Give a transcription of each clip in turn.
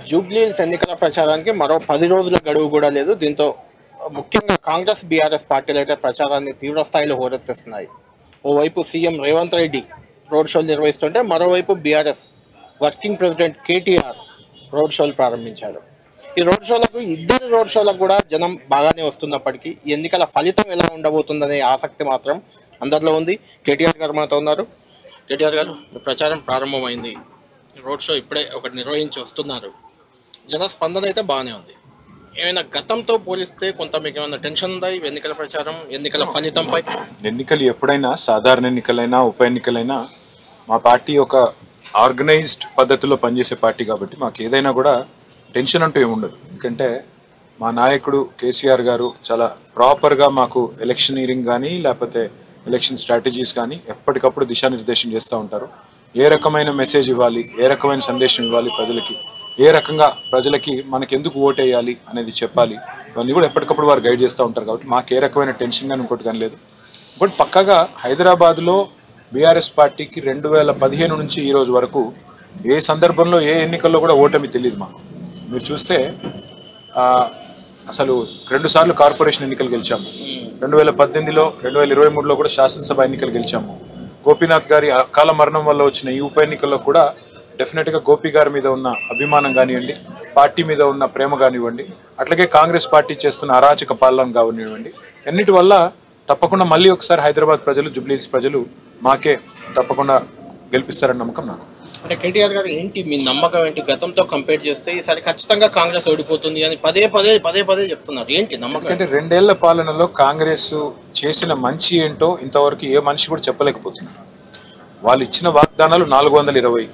జూబ్లీహిల్స్ ఎన్నికల ప్రచారానికి మరో 10 రోజుల గడువు కూడా లేదు. దీంతో ముఖ్యంగా కాంగ్రెస్, బీఆర్ఎస్ పార్టీలు అయితే ప్రచారాన్ని తీవ్ర స్థాయిలో హోరెత్తిస్తున్నాయి. ఓవైపు సీఎం రేవంత్ రెడ్డి రోడ్ షోలు నిర్వహిస్తుంటే, మరోవైపు BRS working president KTR road షోలు ప్రారంభించారు. ఈ రోడ్ షోలకు, ఇద్దరు రోడ్ షోలకు కూడా జనం బాగానే వస్తున్నప్పటికీ ఈ ఎన్నికల ఫలితం ఎలా ఉండబోతుందనే ఆసక్తి మాత్రం అందరిలో ఉంది. కేటీఆర్ గారు మనతో ఉన్నారు. కేటీఆర్ గారు, ప్రచారం ప్రారంభమైంది, రోడ్ షో ఇప్పుడే ఒకటి నిర్వహించి వస్తున్నారు. జన స్పందన అయితే బాగానే ఉంది. ఏమైనా గతంతో పోలిస్తే కొంత మీకు ఏమైనా టెన్షన్ ఉందా ఈ ఎన్నికల ప్రచారం, ఎన్నికల ఫలితంపై? ఎన్నికలు ఎప్పుడైనా, సాధారణ ఎన్నికలైనా ఉప ఎన్నికలైనా, మా పార్టీ ఒక ఆర్గనైజ్డ్ పద్ధతిలో పనిచేసే పార్టీ కాబట్టి మాకు ఏదైనా కూడా టెన్షన్ అంటూ ఏముండదు. ఎందుకంటే మా నాయకుడు కేసీఆర్ గారు చాలా ప్రాపర్గా మాకు ఎలక్షనీరింగ్ కానీ లేకపోతే ఎలక్షన్ స్ట్రాటజీస్ కానీ ఎప్పటికప్పుడు దిశానిర్దేశం చేస్తూ ఉంటారు. ఏ రకమైన మెసేజ్ ఇవ్వాలి, ఏ రకమైన సందేశం ఇవ్వాలి ప్రజలకి, ఏ రకంగా ప్రజలకి మనకి ఎందుకు ఓటేయాలి అనేది చెప్పాలి, ఇవన్నీ కూడా ఎప్పటికప్పుడు వారు గైడ్ చేస్తూ ఉంటారు. కాబట్టి మాకు ఏ రకమైన టెన్షన్ కానీ ఇంకోటి కానీ లేదు. బట్ పక్కాగా హైదరాబాద్లో బీఆర్ఎస్ పార్టీకి 2015 నుంచి ఈ రోజు వరకు ఏ సందర్భంలో ఏ ఎన్నికల్లో కూడా ఓటమి తెలియదు మాకు. మీరు చూస్తే అసలు 2 సార్లు కార్పొరేషన్ ఎన్నికలు గెలిచాము. 2018లో, 2023లో కూడా శాసనసభ ఎన్నికలు గెలిచాము. గోపీనాథ్ గారి అకాల మరణం వల్ల వచ్చిన ఈ ఉప ఎన్నికల్లో కూడా డెఫినెట్గా గోపి గారి మీద ఉన్న అభిమానం కానివ్వండి, పార్టీ మీద ఉన్న ప్రేమ కానివ్వండి, అట్లాగే కాంగ్రెస్ పార్టీ చేస్తున్న అరాచక పాలన కానివ్వండి, అన్నిటి వల్ల తప్పకుండా మళ్ళీ ఒకసారి హైదరాబాద్ ప్రజలు, జూబ్లీహిల్స్ ప్రజలు మాకే తప్పకుండా గెలిపిస్తారని నమ్మకం నాకు. అంటే కేటీఆర్ గారు, ఏంటి మీ నమ్మకం ఏంటి? గతంతో కంపేర్ చేస్తే ఈసారి ఖచ్చితంగా కాంగ్రెస్ ఓడిపోతుంది అని పదే పదే చెప్తున్నారు. ఏంటి నమ్మకం? అంటే 2 ఏళ్ల పాలనలో కాంగ్రెస్ చేసిన మంచి ఏంటో ఇంతవరకు ఏ మనిషి కూడా చెప్పలేకపోతున్నారు. వాళ్ళు ఇచ్చిన వాగ్దానాలు 420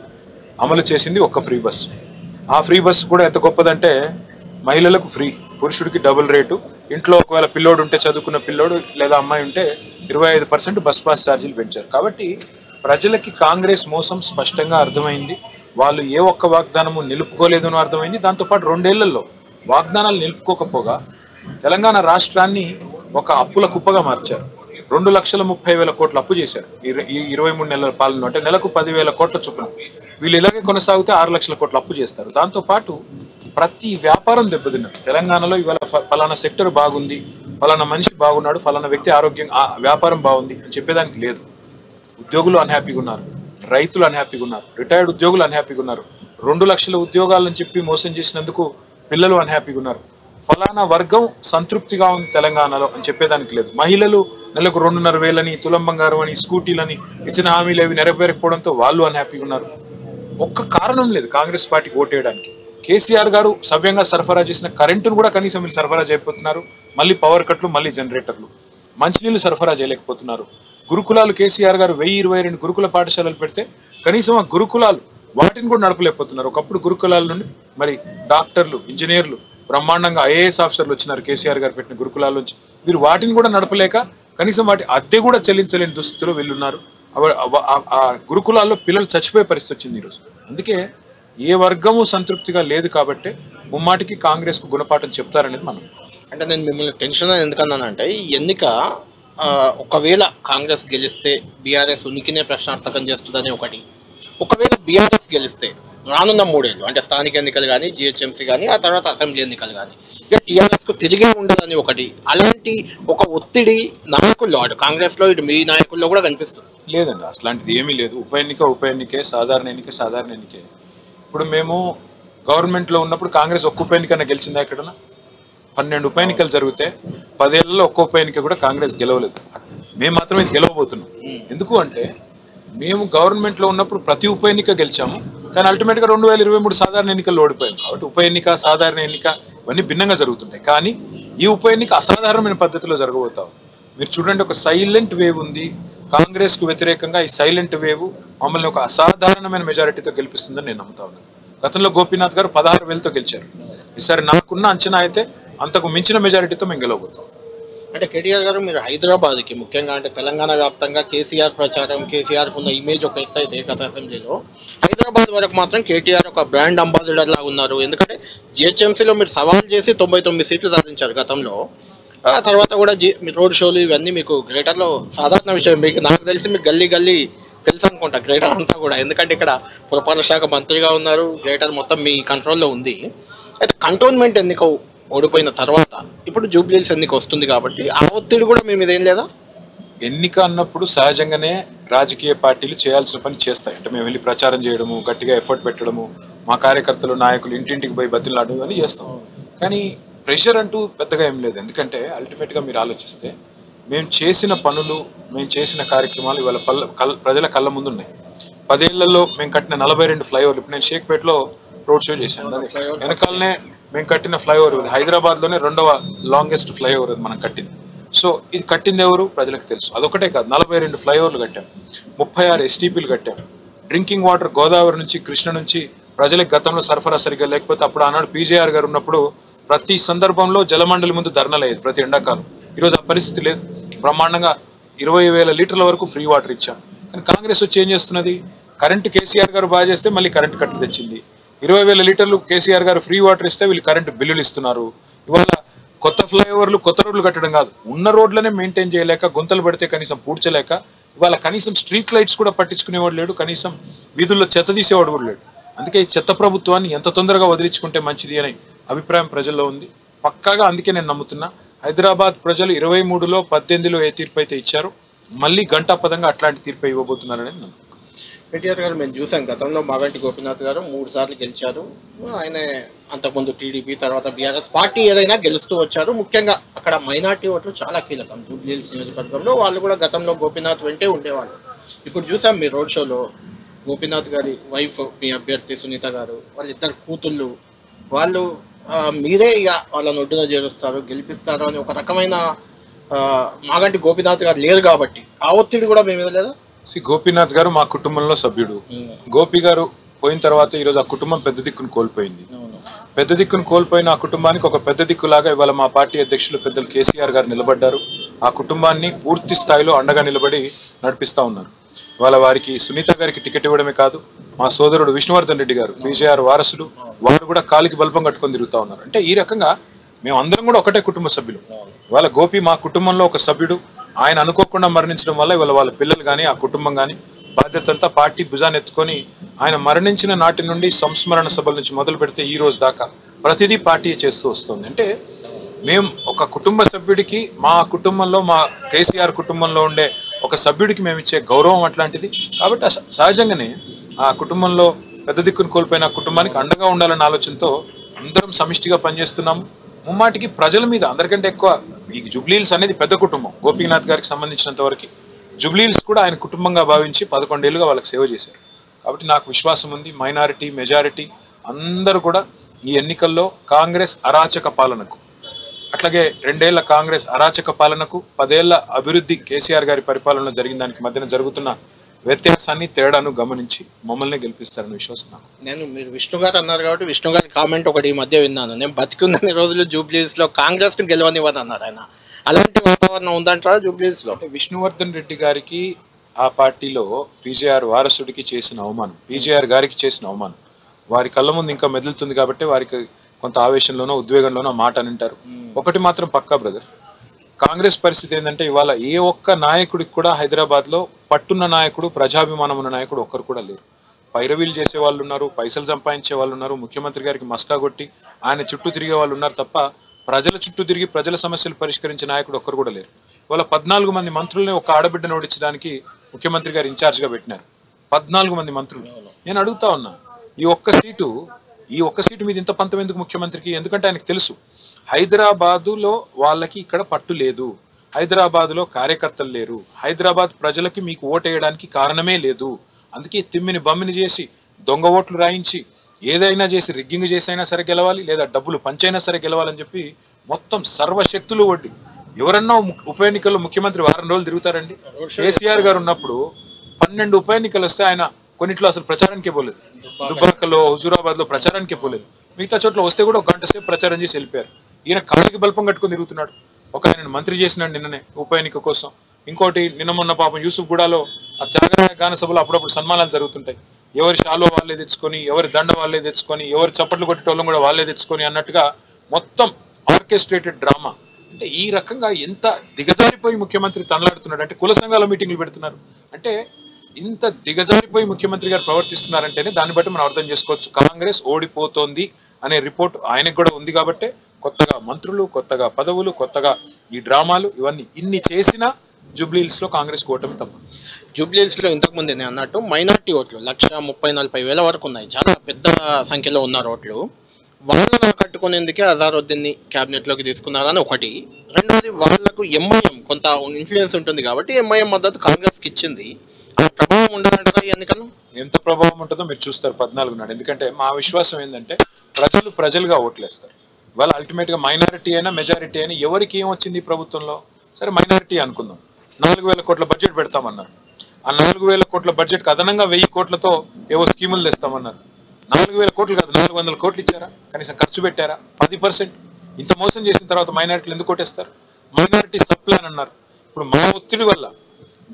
అమలు చేసింది ఒక్క ఫ్రీ బస్సు. ఆ ఫ్రీ బస్సు కూడా ఎంత గొప్పదంటే మహిళలకు ఫ్రీ, పురుషుడికి డబుల్ రేటు, ఇంట్లో ఒకవేళ పిల్లోడు ఉంటే, చదువుకున్న పిల్లోడు లేదా అమ్మాయి ఉంటే 25% బస్ పాస్ ఛార్జీలు పెంచారు. కాబట్టి ప్రజలకి కాంగ్రెస్ మోసం స్పష్టంగా అర్థమైంది. వాళ్ళు ఏ ఒక్క వాగ్దానము నిలుపుకోలేదు అని అర్థమైంది. దాంతోపాటు 2 ఏళ్లలో వాగ్దానాలు నిలుపుకోకపోగా తెలంగాణ రాష్ట్రాన్ని ఒక అప్పుల కుప్పగా మార్చారు. 2,30,000 కోట్ల అప్పు చేశారు ఈ 23 నెలల పాలన. అంటే నెలకు 10,000 కోట్ల చొప్పున. వీళ్ళు ఇలాగే కొనసాగితే 6 లక్షల కోట్ల అప్పు చేస్తారు. దాంతోపాటు ప్రతి వ్యాపారం దెబ్బతిన్నది. తెలంగాణలో ఇవాళ ఫలానా సెక్టర్ బాగుంది, ఫలానా మనిషి బాగున్నాడు, ఫలానా వ్యక్తి ఆరోగ్యం, వ్యాపారం బాగుంది అని చెప్పేదానికి లేదు. ఉద్యోగులు అన్హ్యాపీగా ఉన్నారు, రైతులు అన్హ్యాపీగా ఉన్నారు, రిటైర్డ్ ఉద్యోగులు అన్హ్యాపీగా ఉన్నారు, 2 లక్షల ఉద్యోగాలని చెప్పి మోసం చేసినందుకు పిల్లలు అన్హ్యాపీగా ఉన్నారు. ఫలానా వర్గం సంతృప్తిగా ఉంది తెలంగాణలో అని చెప్పేదానికి లేదు. మహిళలు నెలకు 2,500 తులం బంగారం అని, స్కూటీలని, ఇచ్చిన హామీలు అవి నెరవేరకపోవడంతో వాళ్ళు అన్హ్యాపీగా ఉన్నారు. ఒక్క కారణం లేదు కాంగ్రెస్ పార్టీకి ఓటేయడానికి. కేసీఆర్ గారు సవ్యంగా సరఫరా చేసిన కరెంటును కూడా కనీసం వీళ్ళు సరఫరా చేయకపోతున్నారు. మళ్ళీ పవర్ కట్లు, మళ్ళీ జనరేటర్లు, మంచినీళ్ళు సరఫరా చేయలేకపోతున్నారు. గురుకులాలు కేసీఆర్ గారు 1022 గురుకుల పాఠశాలలు పెడితే కనీసం ఆ గురుకులాలు వాటిని కూడా నడపలేకపోతున్నారు. ఒకప్పుడు గురుకులాల నుండి మరి డాక్టర్లు, ఇంజనీర్లు, బ్రహ్మాండంగా ఐఏఎస్ ఆఫీసర్లు వచ్చినారు కేసీఆర్ గారు పెట్టిన గురుకులాల నుంచి. వీరు వాటిని కూడా నడపలేక కనీసం వాటి అద్దె కూడా చెల్లించలేని దుస్థితిలో వెళ్ళున్నారు. ఆ గురుకులాల్లో పిల్లలు చచ్చిపోయే పరిస్థితి వచ్చింది ఈరోజు. అందుకే ఏ వర్గము సంతృప్తిగా లేదు కాబట్టి ముమ్మాటికి కాంగ్రెస్కు గుణపాఠం చెప్తారనేది మనం. అంటే నేను మిమ్మల్ని టెన్షన్ ఎందుకన్నానంటే, ఈ ఎన్నిక ఒకవేళ కాంగ్రెస్ గెలిస్తే బీఆర్ఎస్ ఉనికినే ప్రశ్నార్థకం చేస్తుందని ఒకటి, ఒకవేళ బీఆర్ఎస్ గెలిస్తే రానున్న 3 ఏళ్ళు అంటే స్థానిక ఎన్నికలు కానీ, జిహెచ్ఎంసీ కానీ, ఆ తర్వాత అసెంబ్లీ ఎన్నికలు కానీ, ఇక టీఆర్ఎస్కు తిరిగే ఉండదని ఒకటి, అలాంటి ఒక ఒత్తిడి నాయకుల్లో, అటు కాంగ్రెస్లో ఇటు మీ నాయకుల్లో కూడా కనిపిస్తుంది. లేదండి, అట్లాంటిది ఏమీ లేదు. ఉప ఎన్నికే, సాధారణ ఎన్నికే. ఇప్పుడు మేము గవర్నమెంట్లో ఉన్నప్పుడు కాంగ్రెస్ ఒక్క ఉప ఎన్నికన్నా గెలిచిందా? ఎక్కడన్నా 12 ఉప ఎన్నికలు జరిగితే 10 ఏళ్లలో ఒక్క ఉప ఎన్నిక కూడా కాంగ్రెస్ గెలవలేదు. మేము మాత్రమే గెలవబోతున్నాం. ఎందుకు అంటే మేము గవర్నమెంట్లో ఉన్నప్పుడు ప్రతి ఉప ఎన్నిక గెలిచాము, కానీ అల్టిమేట్గా 2023 సాధారణ ఎన్నికల్లో ఓడిపోయాం. కాబట్టి ఉప ఎన్నిక, సాధారణ ఎన్నిక ఇవన్నీ భిన్నంగా జరుగుతుంటాయి. కానీ ఈ ఉప ఎన్నిక అసాధారణమైన పద్ధతిలో జరగబోతాం. మీరు చూడండి, ఒక సైలెంట్ వేవ్ ఉంది కాంగ్రెస్కు వ్యతిరేకంగా. ఈ సైలెంట్ వేవ్ మమ్మల్ని ఒక అసాధారణమైన మెజారిటీతో గెలిపిస్తుందని నేను నమ్ముతా ఉన్నాను. గతంలో గోపీనాథ్ గారు 16,000తో గెలిచారు. ఈసారి నాకున్న అంచనా అయితే అంతకు మించిన మెజారిటీతో మేము గెలవబోతాం. అంటే కేటీఆర్ గారు, మీరు హైదరాబాద్కి ముఖ్యంగా అంటే తెలంగాణ వ్యాప్తంగా కేసీఆర్ ప్రచారం, కేసీఆర్కు ఉన్న ఇమేజ్ ఒక ఎత్తు అయితే గత అసెంబ్లీలో, హైదరాబాద్ వరకు మాత్రం కేటీఆర్ ఒక బ్రాండ్ అంబాసిడర్ లాగా ఉన్నారు. ఎందుకంటే జిహెచ్ఎంసీలో మీరు సవాల్ చేసి 99 సీట్లు సాధించారు గతంలో. ఆ తర్వాత కూడా రోడ్ షోలు ఇవన్నీ మీకు గ్రేటర్లో సాధారణ విషయం. మీకు నాకు తెలిసి మీకు గల్లీ తెలుసు అనుకుంటా గ్రేటర్ అంతా కూడా, ఎందుకంటే ఇక్కడ పురపాలక శాఖ మంత్రిగా ఉన్నారు, గ్రేటర్ మొత్తం మీ కంట్రోల్లో ఉంది. అయితే కంటోన్మెంట్ ఎన్నిక ఓడిపోయిన తర్వాత ఇప్పుడు జూబ్లీహిల్స్ ఎన్నిక వస్తుంది కాబట్టి ఆ ఒత్తిడి కూడా మీ మీద ఏం లేదా? ఎన్నిక అన్నప్పుడు సహజంగానే రాజకీయ పార్టీలు చేయాల్సిన పని చేస్తాయి. అంటే మేము వెళ్ళి ప్రచారం చేయడము, గట్టిగా ఎఫర్ట్ పెట్టడము, మా కార్యకర్తలు నాయకులు ఇంటింటికి పోయి బతిలాడడం అని చేస్తాం. కానీ ప్రెషర్ అంటూ పెద్దగా ఏం లేదు. ఎందుకంటే అల్టిమేట్గా మీరు ఆలోచిస్తే మేము చేసిన పనులు, మేము చేసిన కార్యక్రమాలు ఇవాళ ప్రజల కళ్ళ ముందు ఉన్నాయి. 10 ఏళ్లలో మేము కట్టిన 42 ఫ్లైఓవర్లు. ఇప్పుడు నేను షేక్పేటలో రోడ్ షో చేశాను. వెనకాలనే మేము కట్టిన ఫ్లైఓవర్ హైదరాబాద్లోనే 2వ లాంగెస్ట్ ఫ్లైఓవర్ మనం కట్టింది. సో ఇది కట్టింది ఎవరు? ప్రజలకు తెలుసు. అదొకటే కాదు, 42 ఫ్లైఓవర్లు కట్టాం, 36 ఎస్టీపీలు కట్టాం. డ్రింకింగ్ వాటర్ గోదావరి నుంచి, కృష్ణ నుంచి ప్రజలకు గతంలో సరఫరా సరిగ్గా లేకపోతే అప్పుడు ఆనాడు పీజేఆర్ గారు ఉన్నప్పుడు ప్రతి సందర్భంలో జలమండలి ముందు ధర్నాలు అయ్యేది ప్రతి ఎండాకాలం. ఈరోజు ఆ పరిస్థితి లేదు. బ్రహ్మాండంగా 20,000 లీటర్ల వరకు ఫ్రీ వాటర్ ఇచ్చాం. కానీ కాంగ్రెస్ వచ్చి ఏం చేస్తున్నది? కరెంటు కేసీఆర్ గారు బాగా చేస్తే మళ్ళీ కరెంటు కట్లు తెచ్చింది. 20,000 లీటర్లు కేసీఆర్ గారు ఫ్రీ వాటర్ ఇస్తే వీళ్ళు కరెంటు బిల్లులు ఇస్తున్నారు. ఇవాళ కొత్త ఫ్లైఓవర్లు, కొత్త రోడ్లు కట్టడం కాదు, ఉన్న రోడ్లనే మెయింటైన్ చేయలేక, గుంతలు పడితే కనీసం పూడ్చలేక, ఇవాళ కనీసం స్ట్రీట్ లైట్స్ కూడా పట్టించుకునేవాడు లేడు, కనీసం వీధుల్లో చెత్త తీసేవాడు కూడా లేడు. అందుకే ఈ చెత్త ప్రభుత్వాన్ని ఎంత తొందరగా వదిలించుకుంటే మంచిది అనే అభిప్రాయం ప్రజల్లో ఉంది. పక్కాగా అందుకే నేను నమ్ముతున్నా, హైదరాబాద్ ప్రజలు 23లో 18లో ఏ తీర్పు అయితే ఇచ్చారో మళ్ళీ గంటాపదంగా అట్లాంటి తీర్పు ఇవ్వబోతున్నారని నమ్ముతున్నాను. కేటీఆర్ గారు మేము చూసాం, గతంలో మాగంటి గోపీనాథ్ గారు 3 సార్లు గెలిచారు. ఆయన అంతకుముందు టీడీపీ, తర్వాత బీఆర్ఎస్ పార్టీ ఏదైనా గెలుస్తూ వచ్చారు. ముఖ్యంగా అక్కడ మైనార్టీ ఓట్లు చాలా కీలకం జూబ్లీహిల్స్ నియోజకవర్గంలో. వాళ్ళు కూడా గతంలో గోపీనాథ్ వెంటే ఉండేవాళ్ళు. ఇప్పుడు చూసాం మీ రోడ్ షోలో గోపీనాథ్ గారి వైఫ్, మీ అభ్యర్థి సునీత గారు, వాళ్ళిద్దరు కూతుళ్ళు, వాళ్ళు మీరే ఇక వాళ్ళని ఒడ్డున చేరుస్తారు, గెలిపిస్తారు అని ఒక రకమైన మాగంటి గోపీనాథ్ గారు లేరు కాబట్టి ఆ ఒత్తిడి కూడా మీ మీద లేదా? గోపీనాథ్ గారు మా కుటుంబంలో సభ్యుడు. గోపి గారు పోయిన తర్వాత ఈరోజు ఆ కుటుంబం పెద్ద దిక్కును కోల్పోయింది. పెద్ద దిక్కును కోల్పోయిన ఆ కుటుంబానికి ఒక పెద్ద దిక్కులాగా ఇవాళ మా పార్టీ అధ్యక్షులు పెద్దలు కేసీఆర్ గారు నిలబడ్డారు. ఆ కుటుంబాన్ని పూర్తి స్థాయిలో అండగా నిలబడి నడిపిస్తా ఉన్నారు. ఇవాళ వారికి సునీత గారికి టికెట్ ఇవ్వడమే కాదు, మా సోదరుడు విష్ణువర్ధన్ రెడ్డి గారు పీజేఆర్ వారసులు, వారు కూడా కాలికి బల్పం కట్టుకొని తిరుగుతా ఉన్నారు. అంటే ఈ రకంగా మేము అందరం కూడా ఒకటే కుటుంబ సభ్యులు. ఇవాళ గోపి మా కుటుంబంలో ఒక సభ్యుడు. ఆయన అనుకోకుండా మరణించడం వల్ల ఇవాళ వాళ్ళ పిల్లలు కానీ, ఆ కుటుంబం కానీ బాధ్యత అంతా పార్టీ భుజాన్ని ఎత్తుకొని, ఆయన మరణించిన నాటి నుండి సంస్మరణ సభల నుంచి మొదలు పెడితే ఈ రోజు దాకా ప్రతిదీ పార్టీ చేస్తూ వస్తుంది. అంటే మేము ఒక కుటుంబ సభ్యుడికి, మా కుటుంబంలో, మా కేసీఆర్ కుటుంబంలో ఉండే ఒక సభ్యుడికి మేము ఇచ్చే గౌరవం అట్లాంటిది. కాబట్టి సహజంగానే ఆ కుటుంబంలో పెద్ద దిక్కును కోల్పోయిన కుటుంబానికి అండగా ఉండాలన్న ఆలోచనతో అందరం సమిష్టిగా పనిచేస్తున్నాము. ముమ్మాటికి ప్రజల మీద అందరికంటే ఎక్కువ ఈ జూబ్లీహిల్స్ అనేది పెద్ద కుటుంబం. గోపీనాథ్ గారికి సంబంధించినంత వరకు జూబ్లీహిల్స్ కూడా ఆయన కుటుంబంగా భావించి 11 ఏళ్ళుగా వాళ్ళకి సేవ చేశారు. కాబట్టి నాకు విశ్వాసం ఉంది, మైనారిటీ, మెజారిటీ అందరూ కూడా ఈ ఎన్నికల్లో కాంగ్రెస్ అరాచక పాలనకు, అట్లాగే 2 ఏళ్ల కాంగ్రెస్ అరాచక పాలనకు, 10 ఏళ్ల అభివృద్ధి కేసీఆర్ గారి పరిపాలనలో జరిగిన దానికి మధ్యన జరుగుతున్న వ్యత్యాసాన్ని, తేడాను గమనించి మమ్మల్ని గెలిపిస్తారని విశ్వాసం నాకు. మీరు విష్ణు గారు అన్నారు కాబట్టి విష్ణు గారి కామెంట్ ఒకటి ఈ మధ్య విన్నాను, నేను బతికుందని రోజులు జూబ్లీహిల్స్లో కాంగ్రెస్ని గెలవనివ్వదు అన్నారు ఆయన. అలాంటి వాతావరణం ఉందంటారా జూబ్లీహిల్స్లో? విష్ణువర్ధన్ రెడ్డి గారికి ఆ పార్టీలో పీజేఆర్ వారసుడికి చేసిన అవమానం, పీజేఆర్ గారికి చేసిన అవమానం వారి కళ్ళ ముందు ఇంకా మెదులుతుంది. కాబట్టి వారికి కొంత ఆవేశంలోనో ఉద్వేగంలోనో మాట అని అంటారు. ఒకటి మాత్రం పక్కా బ్రదర్, కాంగ్రెస్ పరిస్థితి ఏంటంటే ఇవాళ ఏ ఒక్క నాయకుడికి కూడా హైదరాబాద్లో పట్టున్న నాయకుడు, ప్రజాభిమానం ఉన్న నాయకుడు ఒక్కరు కూడా లేరు. పైరవీలు చేసే వాళ్ళు ఉన్నారు, పైసలు సంపాదించే వాళ్ళు ఉన్నారు, ముఖ్యమంత్రి గారికి మస్కా కొట్టి ఆయన చుట్టూ తిరిగే వాళ్ళు ఉన్నారు తప్ప ప్రజల చుట్టూ తిరిగి ప్రజల సమస్యలు పరిష్కరించే నాయకుడు ఒక్కరు కూడా లేరు. ఇవాళ 14 మంది మంత్రుల్ని ఒక ఆడబిడ్డను ఓడించడానికి ముఖ్యమంత్రి గారు ఇన్ఛార్జ్గా పెట్టినారు. 14 మంది మంత్రులు. నేను అడుగుతా ఉన్నా, ఈ ఒక్క సీటు మీద ఇంత పంతం ఎందుకు ముఖ్యమంత్రికి? ఎందుకంటే ఆయనకు తెలుసు హైదరాబాదులో వాళ్ళకి ఇక్కడ పట్టు లేదు, హైదరాబాదులో కార్యకర్తలు లేరు, హైదరాబాద్ ప్రజలకి మీకు ఓటేయడానికి కారణమే లేదు. అందుకే తిమ్మిని బమ్మిని చేసి, దొంగ ఓట్లు రాయించి, ఏదైనా చేసి, రిగ్గింగ్ చేసి అయినా సరే గెలవాలి, లేదా డబ్బులు పంచైనా సరే గెలవాలని చెప్పి మొత్తం సర్వశక్తులు ఒడ్డి ఎవరన్నా ఉప ఎన్నికల్లో ముఖ్యమంత్రి వారం రోజులు తిరుగుతారండి? కేసీఆర్ గారు ఉన్నప్పుడు 12 ఉప ఎన్నికలు వస్తే ఆయన కొన్నిట్లో అసలు ప్రచారానికే పోలేదు. దుబ్బాకలో, హుజూరాబాద్లో ప్రచారానికే పోలేదు. మిగతా చోట్ల వస్తే కూడా 1 గంట సేపు ప్రచారం చేసి వెళ్ళిపోయారు. ఈయన కాళ్ళకి బల్పం కట్టుకొని తిరుగుతున్నాడు. ఒక ఆయన మంత్రి చేసినాడు నిన్ననే ఉప ఎన్నిక కోసం. ఇంకోటి నిన్న మొన్న పాపం యూసుఫ్ గూడాలో ఆ త్యాగరాయ గాన సభలో అప్పుడప్పుడు సన్మానాలు జరుగుతుంటాయి. ఎవరి షాలో వాళ్ళే తెచ్చుకొని, ఎవరి దండ వాళ్ళే తెచ్చుకొని, ఎవరి చప్పట్లు కొట్టేటోళ్ళం కూడా వాళ్ళే తెచ్చుకొని అన్నట్టుగా మొత్తం ఆర్కెస్ట్రేటెడ్ డ్రామా. అంటే ఈ రకంగా ఎంత దిగజారిపోయి ముఖ్యమంత్రి తనలాడుతున్నాడు అంటే కుల సంఘాల మీటింగ్లు పెడుతున్నారు. అంటే ఇంత దిగజారిపోయి ముఖ్యమంత్రి గారు ప్రవర్తిస్తున్నారంటేనే దాన్ని బట్టి మనం అర్థం చేసుకోవచ్చు కాంగ్రెస్ ఓడిపోతోంది అనే రిపోర్ట్ ఆయనకు కూడా ఉంది కాబట్టి కొత్తగా మంత్రులు, కొత్తగా పదవులు, కొత్తగా ఈ డ్రామాలు ఇవన్నీ ఇన్ని చేసినా జూబ్లీహిల్స్ లో కాంగ్రెస్ ఓటమి తప్ప. జూబ్లీహిల్స్ లో ఇంతకుముందు నేను అన్నట్టు మైనార్టీ ఓట్లు 1,30,40,000 వరకు ఉన్నాయి, చాలా పెద్ద సంఖ్యలో ఉన్నారు ఓట్లు. వాళ్ళను ఆకట్టుకునేందుకే అజారుద్దీన్ని క్యాబినెట్లోకి తీసుకున్నారని ఒకటి. రెండోది, వాళ్లకు ఎంఐఎం కొంత ఇన్ఫ్లుయెన్స్ ఉంటుంది కాబట్టి ఎంఐఎం మద్దతు కాంగ్రెస్కి ఇచ్చింది. ఆ ప్రభావం ఉండాలంటారా ఈ ఎన్నికల్లో? ఎంత ప్రభావం ఉంటుందో మీరు చూస్తారు 14 నాడు. ఎందుకంటే మా విశ్వాసం ఏంటంటే ప్రజలుగా ఓట్లేస్తారు. ఇవాళ అల్టిమేట్గా మైనారిటీ అయినా మెజారిటీ అయినా ఎవరికి ఏం వచ్చింది ప్రభుత్వంలో? సరే మైనారిటీ అనుకుందాం, 4,000 కోట్ల బడ్జెట్ పెడతామన్నారు. ఆ 4,000 కోట్ల బడ్జెట్కి అదనంగా 1,000 కోట్లతో ఏవో స్కీములు తెస్తామన్నారు. 4,000 కోట్లు కాదు, 400 కోట్లు ఇచ్చారా? కనీసం ఖర్చు పెట్టారా? 10%. ఇంత మోసం చేసిన తర్వాత మైనారిటీలు ఎందుకు కొట్టేస్తారు? మైనారిటీ సబ్ ప్లాన్ అన్నారు. ఇప్పుడు మా ఒత్తిడి వల్ల,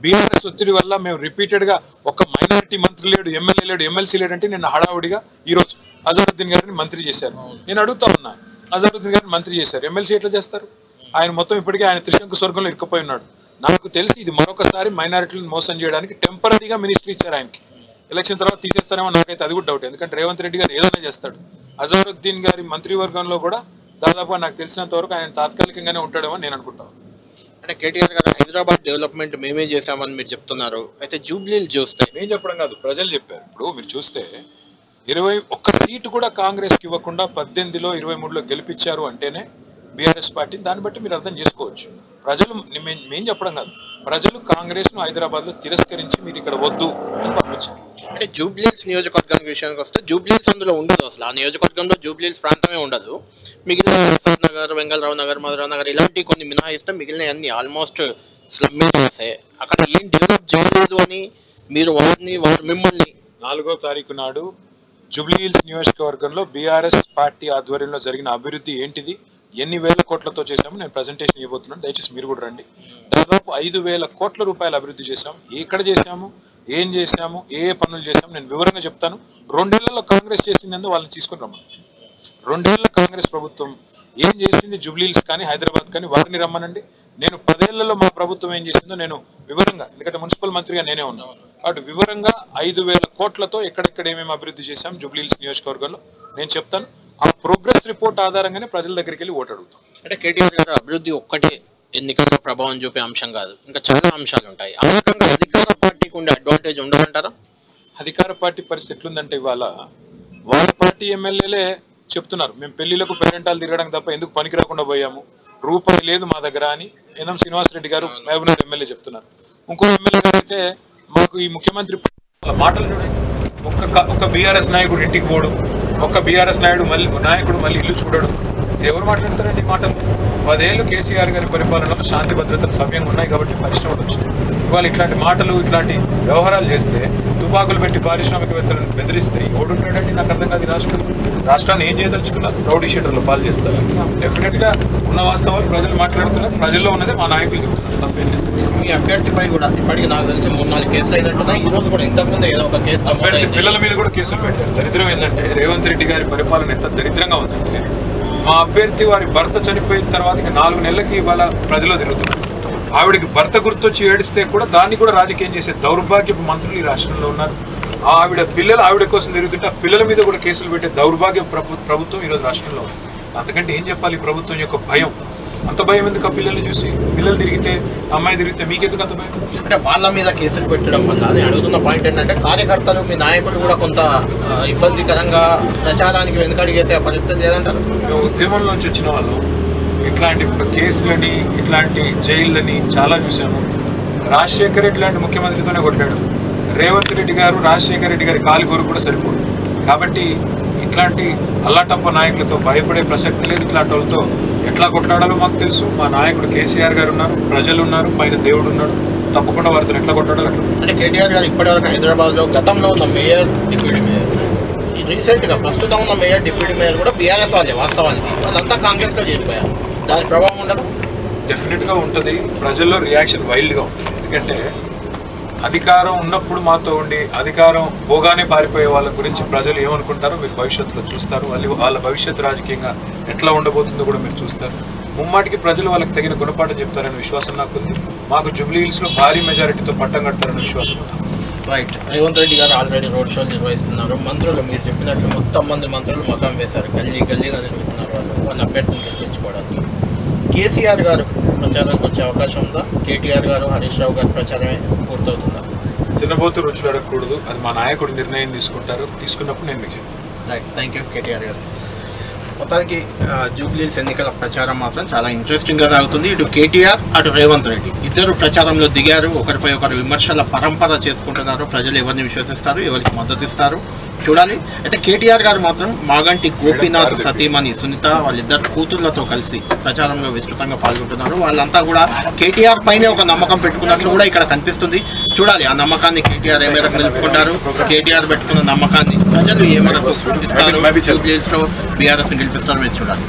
బీఆర్ఎస్ ఒత్తిడి వల్ల మేము రిపీటెడ్గా ఒక మైనారిటీ మంత్రి లేడు, ఎమ్మెల్యే లేడు, ఎమ్మెల్సీ లేడంటే నిన్న హడావుడిగా ఈరోజు అజారుద్దీన్ గారిని మంత్రి చేశారు. నేను అడుగుతా ఉన్నా, అజారుద్దీన్ గారిని మంత్రి చేశారు, ఎమ్మెల్సీ ఎట్లా చేస్తారు? ఆయన మొత్తం ఇప్పటికే ఆయన త్రిశంకు స్వర్గంలో ఇరుక్కుపోయి ఉన్నాడు. నాకు తెలిసి ఇది మరొకసారి మైనారిటీలను మోసం చేయడానికి టెంపరీగా మినిస్ట్రీ ఇచ్చారు ఆయనకి. ఎలక్షన్ తర్వాత తీసేస్తారేమో, నాకైతే అది కూడా డౌట్. ఎందుకంటే రేవంత్ రెడ్డి గారు ఏదైనా చేస్తాడు. అజారుద్దీన్ గారి మంత్రివర్గంలో కూడా దాదాపుగా నాకు తెలిసినంత వరకు ఆయన తాత్కాలికంగానే ఉంటాడేమో నేను అనుకుంటాను. అంటే కేటీఆర్ గారు హైదరాబాద్ డెవలప్మెంట్ మేమే చేశామని మీరు చెప్తున్నారు, అయితే జూబ్లీహిల్స్ చూస్తే నేను చెప్పడం కాదు, ప్రజలు చెప్పారు. ఇప్పుడు మీరు చూస్తే 21 సీటు కూడా కాంగ్రెస్కి ఇవ్వకుండా 18లో 23లో గెలిపించారు అంటేనే బీఆర్ఎస్ పార్టీని. దాన్ని బట్టి మీరు అర్థం చేసుకోవచ్చు. ప్రజలు మేం చెప్పడం కాదు, ప్రజలు కాంగ్రెస్ను హైదరాబాద్లో తిరస్కరించి మీరు ఇక్కడ వద్దు అని పంపించారు. అంటే జూబ్లీహిల్స్ నియోజకవర్గానికి విషయానికి వస్తే జూబ్లీహిల్స్ అందులో ఉండదు, అసలు ఆ నియోజకవర్గంలో జూబ్లీహిల్స్ ప్రాంతమే ఉండదు. మిగిలిన ప్రసాద్ నగర్, వెంగళరావు నగర్, మధురా నగర్ ఇలాంటి కొన్ని మినహాయిస్తే మిగిలిన అన్ని ఆల్మోస్ట్ స్లమ్ ఏరియాసే. అక్కడ ఏం డెవలప్ చేయలేదు అని మీరు వారు మిమ్మల్ని 4వ తారీఖు నాడు జూబ్లీహిల్స్ నియోజకవర్గంలో బీఆర్ఎస్ పార్టీ ఆధ్వర్యంలో జరిగిన అభివృద్ధి ఏంటిది, ఎన్ని వేల కోట్లతో చేశాము నేను ప్రజెంటేషన్ ఇవ్వబోతున్నాను, దయచేసి మీరు కూడా రండి. దాదాపు 5,000 కోట్ల రూపాయలు అభివృద్ధి చేశాము. ఎక్కడ చేశాము, ఏం చేశాము, ఏ పనులు చేశాము నేను వివరంగా చెప్తాను. 2 ఏళ్లలో కాంగ్రెస్ చేసిందని వాళ్ళని తీసుకుని రమ్మను. 2 ఏళ్ల కాంగ్రెస్ ప్రభుత్వం ఏం చేసింది జూబ్లీహిల్స్ కానీ హైదరాబాద్ కానీ వారిని రమ్మనండి. నేను 10 ఏళ్లలో మా ప్రభుత్వం ఏం చేసిందో నేను వివరంగా, ఎందుకంటే మున్సిపల్ మంత్రిగా నేనే ఉన్నాను కాబట్టి వివరంగా 5,000 కోట్లతో ఎక్కడెక్కడ ఏమేమి అభివృద్ధి చేశాం జూబ్లీహిల్స్ నియోజకవర్గంలో నేను చెప్తాను. ఆ ప్రోగ్రెస్ రిపోర్ట్ ఆధారంగానే ప్రజల దగ్గరికి వెళ్ళి ఓటు అడుగుతాం. అంటే కేటీఆర్ గారు అభివృద్ధి ఒక్కటే ఎన్నికల్లో ప్రభావం చూపే అంశం కాదు, ఇంకా చాలా అంశాలు ఉంటాయి. ఆ రకంగా అధికార పార్టీకి ఉండే అడ్వాంటేజ్ ఉండదంటారా? అధికార పార్టీ పరిస్థితి ఎట్లుందంటే ఇవాళ వాళ్ళ పార్టీ ఎమ్మెల్యేలే చెప్తున్నారు మేము పెళ్లిలకు పేరెంటాలు తిరగడం తప్ప ఎందుకు పనికి రాకుండా పోయాము, రూపాయి లేదు మా దగ్గర అని ఎన్ఎం శ్రీనివాసరెడ్డి గారు మహబూబ్నగర్ ఎమ్మెల్యే చెప్తున్నారు. ఇంకో ఎమ్మెల్యే గారు అయితే మాకు ఈ ముఖ్యమంత్రి మాటలు చూడండి, ఒక్క బీఆర్ఎస్ నాయకుడు ఇంటికి పోడు, ఒక్క బీఆర్ఎస్ నాయకుడు మళ్ళీ ఇల్లు చూడడు. ఎవరు మాట్లాడతారండి ఈ మాటలు? 10 ఏళ్ళు కేసీఆర్ గారి పరిపాలనలో శాంతి భద్రతలు సవ్యంగా ఉన్నాయి కాబట్టి పరిశ్రమలు వచ్చినాయి. ఇవాళ ఇట్లాంటి మాటలు, ఇట్లాంటి వ్యవహారాలు చేస్తే, తుపాకులు పెట్టి పారిశ్రామికవేత్తలను బెదిరిస్తే ఎవడుంటాడండి? నాకు అర్థం కాదు. రాష్ట్రాన్ని ఏం చేయదలుచుకున్నారు? రౌడీ షీటర్లో పాలు చేస్తారు. డెఫినెట్గా ఉన్న వాస్తవాలు ప్రజలు మాట్లాడుతున్నారు, ప్రజల్లో ఉన్నదే మా నాయకులు చెప్తున్నారు. తప్పేం లేదు. మీ అభ్యర్థిపై కూడా ఇప్పటికి నాకు తెలిసి 3-4 కేసులు అయినట్టున్నాయి. ఈ రోజు కూడా ఇంతకుముందు ఏదో ఒక కేసు పిల్లల మీద కూడా కేసులు పెట్టారు. దరిద్రం ఏంటంటే రేవంత్ రెడ్డి గారి పరిపాలన ఎంత దరిద్రంగా ఉందంటే, మా అభ్యర్థి వారి భర్త చనిపోయిన తర్వాత 4 నెలలకి ఇవాళ ప్రజల్లో తిరుగుతున్నారు. ఆవిడికి భర్త గుర్తొచ్చి ఏడిస్తే కూడా దాన్ని కూడా రాజకీయం చేసే దౌర్భాగ్యపు మంత్రులు ఈ రాష్ట్రంలో ఉన్నారు. ఆవిడ కోసం తిరుగుతుంటే ఆ పిల్లల మీద కూడా కేసులు పెట్టే దౌర్భాగ్య ప్రభుత్వం ఈరోజు రాష్ట్రంలో ఉంది. అంతకంటే ఏం చెప్పాలి? ఈ ప్రభుత్వం యొక్క భయం, అంత భయం ఎందుకు? ఆ పిల్లల్ని చూసి, పిల్లలు తిరిగితే, అమ్మాయి తిరిగితే మీకెందుకు అంత భయం? అంటే వాళ్ళ మీద కేసులు పెట్టడం వల్ల నేను అడుగుతున్న పాయింట్ ఏంటంటే, కార్యకర్తలు మీ నాయకులు కూడా కొంత ఇబ్బందికరంగా ప్రచారానికి వెనుకడిగేసే పరిస్థితి లేదంటారు? ఉద్యమంలోంచి వచ్చిన వాళ్ళు ఇట్లాంటి కేసులని, ఇట్లాంటి జైళ్ళని చాలా చూసాము. రాజశేఖర్ రెడ్డి లాంటి ముఖ్యమంత్రితోనే కొట్లాడు. రేవంత్ రెడ్డి గారు రాజశేఖర్ రెడ్డి గారి కాలి గొరుగు కూడా సరిపోదు. కాబట్టి ఇట్లాంటి అల్లాటప్ప నాయకులతో భయపడే ప్రసక్తి లేదు. ఇట్లాంటి వాళ్ళతో ఎట్లా కొట్లాడాలో మాకు తెలుసు. మా నాయకుడు కేసీఆర్ గారు ఉన్నారు, ప్రజలు ఉన్నారు, పైన దేవుడు ఉన్నాడు. తప్పకుండా వారితో ఎట్లా కొట్లాడాలి అట్లా. అంటే కేటీఆర్ గారు ఇప్పటివరకు హైదరాబాద్లో గతంలో ఉన్న మేయర్, డిప్యూటీ మేయర్, రీసెంట్గా ప్రస్తుతం ఉన్న మేయర్, డిప్యూటీ మేయర్ కూడా బీఆర్ఎస్ వాళ్ళే. వాస్తవానికి వాళ్ళంతా కాంగ్రెస్లో చేరిపోయారు. దాని ప్రభావం ఉండదు? డెఫినెట్గా ఉంటుంది. ప్రజల్లో రియాక్షన్ వైల్డ్గా ఉంటుంది. ఎందుకంటే అధికారం ఉన్నప్పుడు మాతో ఉండి అధికారం పోగానే పారిపోయే వాళ్ళ గురించి ప్రజలు ఏమనుకుంటారో మీరు భవిష్యత్తులో చూస్తారు. వాళ్ళ భవిష్యత్తు రాజకీయంగా ఎట్లా ఉండబోతుందో కూడా మీరు చూస్తారు. ముమ్మాటికి ప్రజలు వాళ్ళకి తగిన గుణపాఠం చెప్తారనే విశ్వాసం నాకుంది. మాకు జూబ్లీహిల్స్లో భారీ మెజారిటీతో పట్టం కడతారనే విశ్వాసం ఉంది. రైట్. రేవంత్ రెడ్డి గారు ఆల్రెడీ రోడ్ షోలు నిర్వహిస్తున్నారు. మంత్రులు మీరు చెప్పినట్లు మొత్తం మంది మంత్రులు మకాం వేశారు. గల్లీ తిరుగుతున్నారు వాళ్ళ అభ్యర్థులు గెలిపించుకోవడానికి. కేసీఆర్ గారు ప్రచారానికి వచ్చే అవకాశం ఉందా? కేటీఆర్ గారు, హరీష్ రావు గారి ప్రచారమే పూర్తవుతుందా? తినబోతు రుచులు అడగకూడదు, అది మా నాయకుడు నిర్ణయం తీసుకున్నప్పుడు నేను మీకు చెప్తాను. రైట్, థ్యాంక్ యూ కేటీఆర్ గారు. మొత్తానికి జూబ్లీహిల్స్ ఎన్నికల ప్రచారం మాత్రం చాలా ఇంట్రెస్టింగ్గా సాగుతుంది. ఇటు కేటీఆర్, అటు రేవంత్ రెడ్డి ఇద్దరు ప్రచారంలో దిగారు. ఒకరిపై ఒకరు విమర్శల పరంపర చేసుకుంటున్నారు. ప్రజలు ఎవరిని విశ్వసిస్తారు, ఎవరికి మద్దతు ఇస్తారు చూడాలి. అయితే కేటీఆర్ గారు మాత్రం మాగంటి గోపీనాథ్ సతీమణి సునీత వాళ్ళిద్దరు కూతుర్లతో కలిసి ప్రచారంలో విస్తృతంగా పాల్గొంటున్నారు. వాళ్ళంతా కూడా కేటీఆర్ పైనే ఒక నమ్మకం పెట్టుకున్నట్లు కూడా ఇక్కడ కనిపిస్తుంది. చూడాలి ఆ నమ్మకాన్ని కేటీఆర్ ఏ మేరకు నిలుపుకుంటారు, కేటీఆర్ పెట్టుకున్న నమ్మకాన్ని ప్రజలు ఏ మేరకు ఇస్తారు, జూబ్లీహిల్స్లో బీఆర్ఎస్ని గెలిపిస్తారు మీరు చూడాలి.